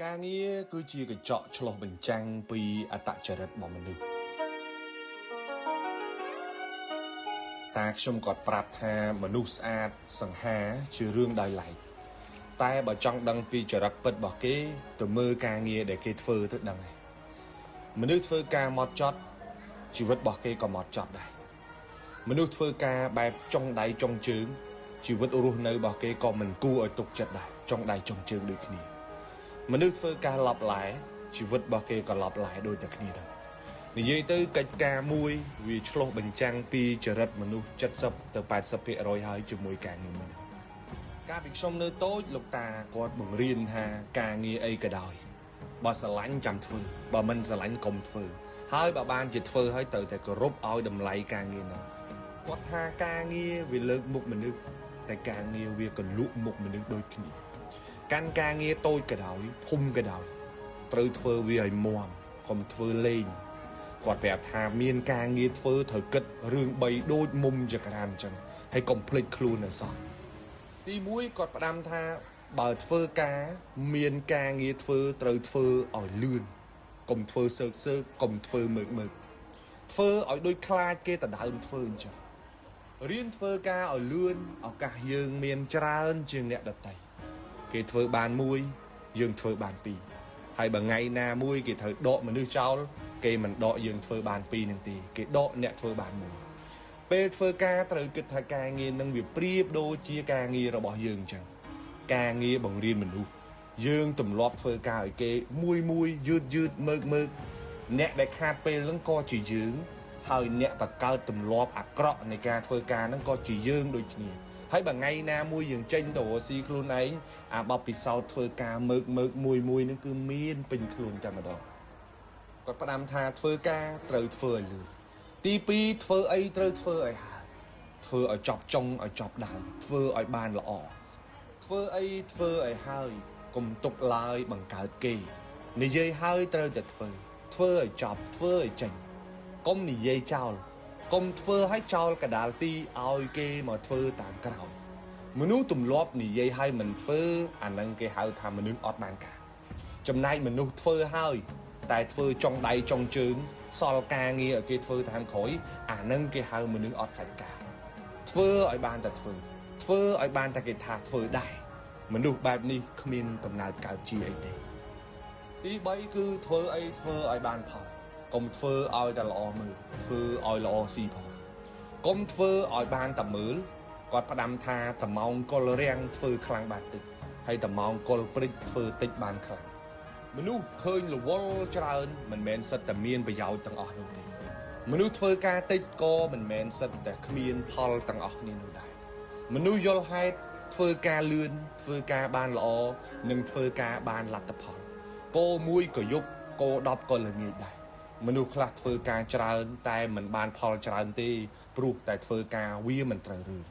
ការងារគឺជាកញ្ចក់ឆ្លុះបញ្ចាំងពីអត្តចរិតរបស់មនុស្សតាខ្ញុំគាត់ប្រាប់ថាមនុស្សស្អាតសង្ហាជារឿងដោយឡែកតែបើចង់ដឹងពីចរិតពិតរបស់គេទៅមើលការងារដែលគេធ្វើទៅដឹងហើយមនុស្សធ្វើការហ្មត់ចត់ជីវិតរបស់គេក៏ហ្មត់ចត់ដែរមនុស្សធ្វើការបែបចុងដៃចុងជើងជីវិតរស់នៅរបស់គេក៏មិនគួរឲ្យទុកចិត្តដែរចុងដៃចុងជើងដូចគ្នាមនុស្សធ្វើការឡប់ឡែជីវិតរបស់គេក៏ឡប់ឡែដូចតែគ្នាដែរនិយាយទៅកិច្ចការមួយវាឆ្លុះបញ្ចាំងពីចរិតមនុស្ស70ទៅ80%ហើយជាមួយការងារមួយនោះកាលពីខ្ញុំនៅតូចលោកតាគាត់បង្រៀនថាការងារអីក៏ដោយបើស្រឡាញ់ចាំធ្វើបើមិនស្រឡាញ់កុំធ្វើហើយបើបានជាធ្វើហើយត្រូវតែគោរពឲ្យតម្លៃការងារនោះគាត់ថាការងារវាលើកមុខមនុស្សតែការងារវាក៏លក់មុខមនុស្សដូចគ្នាកាន់ការងារតូចក៏ដោយធំក៏ដោយត្រូវធ្វើវាឲ្យមាំកុំធ្វើលេងគាត់ប្រាប់ថាមានការងារធ្វើត្រូវគិតរឿង3ដូចមុំចក្រានអញ្ចឹងហើយកុំភ្លេចខ្លួនឲ្យសោះទី1គាត់ផ្ដាំថាបើធ្វើការមានការងារធ្វើត្រូវធ្វើឲ្យលឿនកុំធ្វើសើកកុំធ្វើមើកធ្វើឲ្យដូចខ្លាចគេដណ្ដើមធ្វើអញ្ចឹងរៀនធ្វើការឲ្យលឿនឱកាសយើងមានច្រើនជាងអ្នកដទៃគេធ្វើបានមួយយើងធ្វើបានពីរហើយបើថ្ងៃណាមួយគេត្រូវដកមនុស្សចោលគេមិនដកយើងធ្វើបានពីរនឹងទេគេដកអ្នកធ្វើបានមួយពេលធ្វើការត្រូវគិតថាការងារនឹងវាប្រៀបដូចជាការងាររបស់យើងអញ្ចឹងការងារបង្រៀនមនុស្សយើងទម្លាប់ធ្វើការឲ្យគេមួយយឺតមើកអ្នកដែលខាតពេលហ្នឹងក៏ជាយើងហើយអ្នកបង្កើតទម្លាប់អាក្រក់នៃការធ្វើការហ្នឹងក៏ជាយើងដូចគ្នាហើយបើថ្ងៃណាមួយយើងចេញទៅរកស៊ីខ្លួនឯងអាបបពិសោធន៍ធ្វើការមើកមួយហ្នឹងគឺមានពេញខ្លួនតែម្ដងគាត់ផ្ដាំថាធ្វើការត្រូវធ្វើឲ្យលឿនទី2ធ្វើអីត្រូវធ្វើឲ្យហើយធ្វើឲ្យចប់ចុងឲ្យចប់ដើមធ្វើឲ្យបានល្អធ្វើអីធ្វើឲ្យហើយកុំទុកឡើយបង្កើតគេនិយាយហើយត្រូវតែធ្វើឲ្យចប់ធ្វើឲ្យចេញកុំនិយាយចោលកុំធ្វើឲ្យចោលកដាលទីឲ្យគេមកធ្វើតាមក្រោយមនុស្សទម្លាប់និយាយឲ្យមិនធ្វើអានឹងគេហៅថាមនុស្សអត់បានការចំណែកមនុស្សធ្វើឲ្យតែធ្វើចុងដៃចុងជើងសល់ការងារឲ្យគេធ្វើតាមក្រោយអានឹងគេហៅមនុស្សអត់សាច់ការធ្វើឲ្យបានតែធ្វើឲ្យបានតែគេថាធ្វើដែរមនុស្សបែបនេះគ្មានកំណើតកើតជាអីទេទី3គឺធ្វើអីធ្វើឲ្យបានផលកុំធ្វើឲ្យតែល្អមើលធ្វើឲ្យល្អស៊ីផងកុំធ្វើឲ្យបានតែមើលគាត់ផ្ដាំថាតម៉ោងកុលរាំងធ្វើខ្លាំងបានតិចហើយតម៉ោងកុលព្រិចធ្វើតិចបានខ្លាំងមនុស្សឃើញរវល់ច្រើនមិនមែនសិតតែមានប្រយោជន៍ទាំងអស់នោះទេមនុស្សធ្វើការតិចក៏មិនមែនសិតតែគ្មានផលទាំងអស់គ្នានោះដែរមនុស្សយល់ហេតុធ្វើការលឿនធ្វើការបានល្អនិងធ្វើការបានលទ្ធផលពោមួយក៏យប់គោ10ក៏ល្ងាចដែរមនុស្សខ្លះធ្វើការច្រើនតែមិនបានផលច្រើនទេព្រោះតែធ្វើការវាមិនត្រូវរឿង